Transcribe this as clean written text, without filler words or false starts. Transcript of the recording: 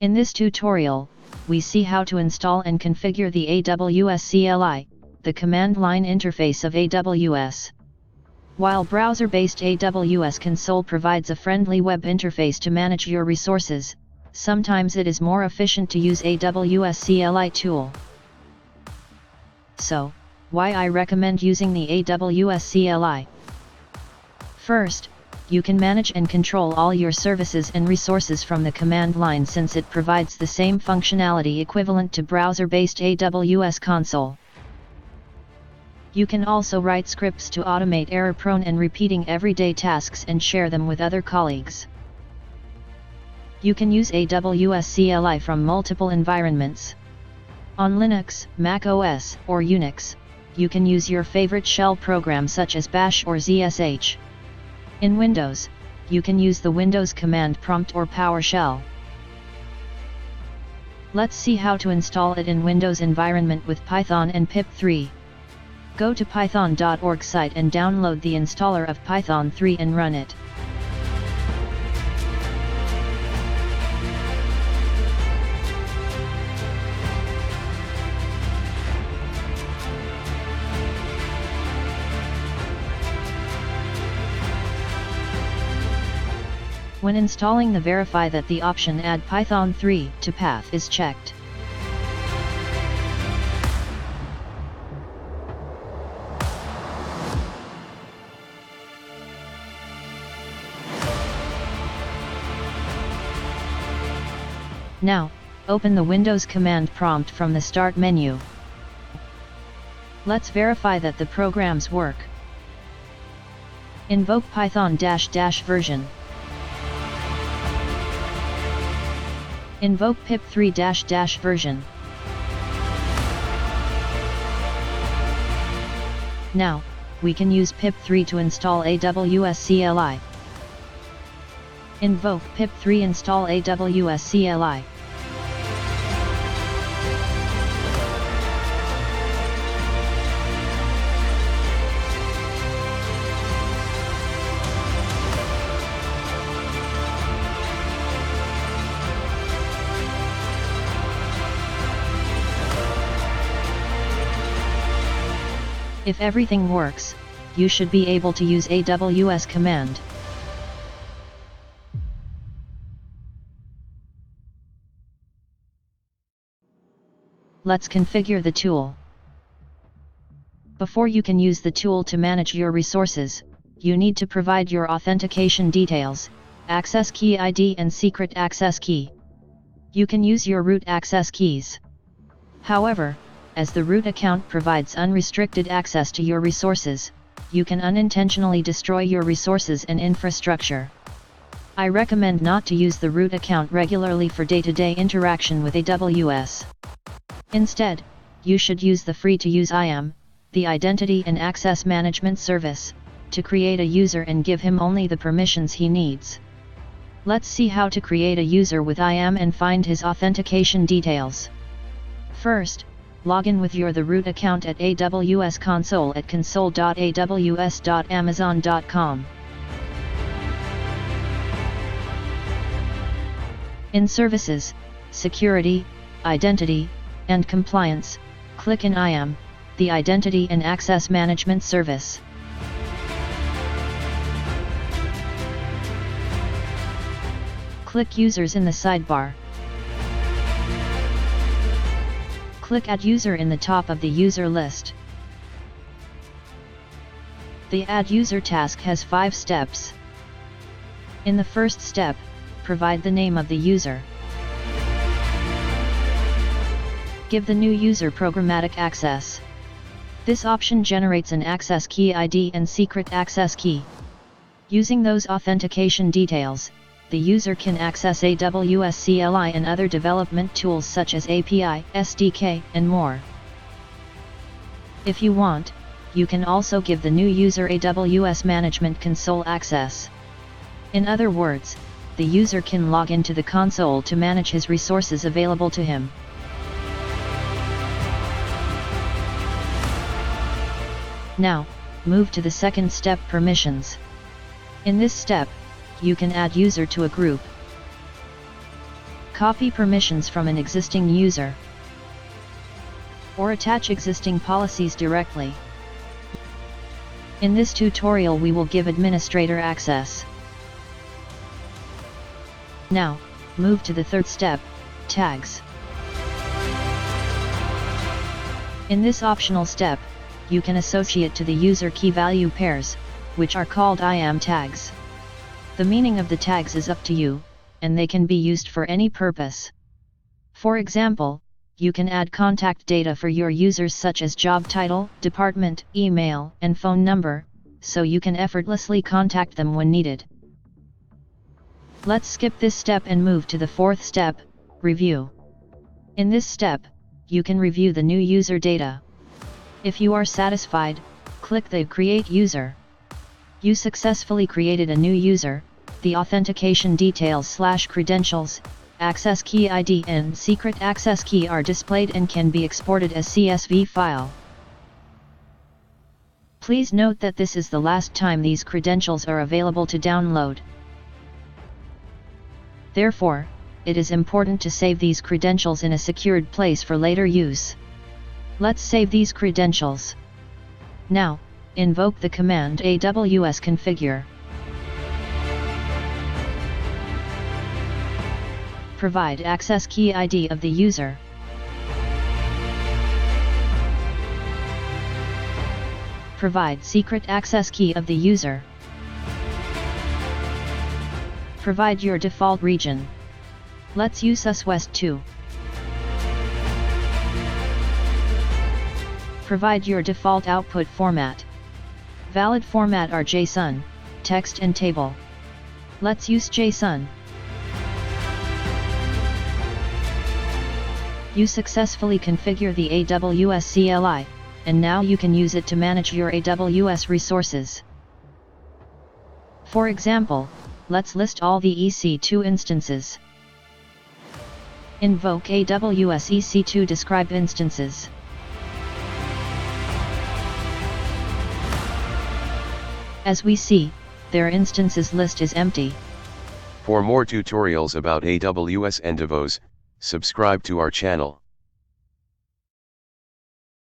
In this tutorial, we see how to install and configure the AWS CLI, the command line interface of AWS. While browser-based AWS console provides a friendly web interface to manage your resources, sometimes it is more efficient to use AWS CLI tool. So, why I recommend using the AWS CLI? First, you can manage and control all your services and resources from the command line since it provides the same functionality equivalent to browser-based AWS console. You can also write scripts to automate error-prone and repeating everyday tasks and share them with other colleagues. You can use AWS CLI from multiple environments. On Linux, Mac OS, or Unix, you can use your favorite shell program such as Bash or ZSH. In Windows, you can use the Windows command prompt or PowerShell. Let's see how to install it in Windows environment with Python and pip3. Go to python.org site and download the installer of Python 3 and run it. When installing verify that the option Add Python 3 to Path is checked. Now, open the Windows command prompt from the Start menu. Let's verify that the programs work. Invoke Python -- version. Invoke pip3 -- version. Now, we can use pip3 to install AWS CLI. Invoke pip3 install AWS CLI. If everything works, you should be able to use AWS command. Let's configure the tool. Before you can use the tool to manage your resources, you need to provide your authentication details, access key ID and secret access key. You can use your root access keys. However, as the root account provides unrestricted access to your resources, you can unintentionally destroy your resources and infrastructure. I recommend not to use the root account regularly for day-to-day interaction with AWS. Instead, you should use the free-to-use IAM, the Identity and Access Management Service, to create a user and give him only the permissions he needs. Let's see how to create a user with IAM and find his authentication details. First, log in with the root account at AWS console at console.aws.amazon.com. In Services, Security, Identity, and Compliance, click in IAM, the Identity and Access Management Service. Click Users in the sidebar. Click Add User in the top of the user list. The Add User task has 5 steps. In the first step, provide the name of the user. Give the new user programmatic access. This option generates an access key ID and secret access key. Using those authentication details, the user can access AWS CLI and other development tools such as API, SDK, and more. If you want, you can also give the new user AWS Management Console access. In other words, the user can log into the console to manage his resources available to him. Now, move to the second step, Permissions. In this step, you can add user to a group. copy permissions from an existing user, or attach existing policies directly. In this tutorial we will give administrator access. Now, move to the third step, tags. In this optional step, you can associate to the user key value pairs, which are called IAM tags. The meaning of the tags is up to you, and they can be used for any purpose. For example, you can add contact data for your users such as job title, department, email, and phone number, so you can effortlessly contact them when needed. Let's skip this step and move to the fourth step, review. In this step, you can review the new user data. If you are satisfied, click the Create User. You successfully created a new user. The authentication details/credentials, access key ID and secret access key are displayed and can be exported as CSV file. Please note that this is the last time these credentials are available to download. Therefore, it is important to save these credentials in a secured place for later use. Let's save these credentials. Now, invoke the command AWS Configure. Provide access key ID of the user. Provide secret access key of the user. Provide your default region. Let's use US West 2. Provide your default output format. Valid format are JSON, text and table. Let's use JSON. You successfully configure the AWS CLI, and now you can use it to manage your AWS resources. For example, let's list all the EC2 instances. Invoke AWS EC2 describe instances. As we see, their instances list is empty. For more tutorials about AWS and DevOps, subscribe to our channel.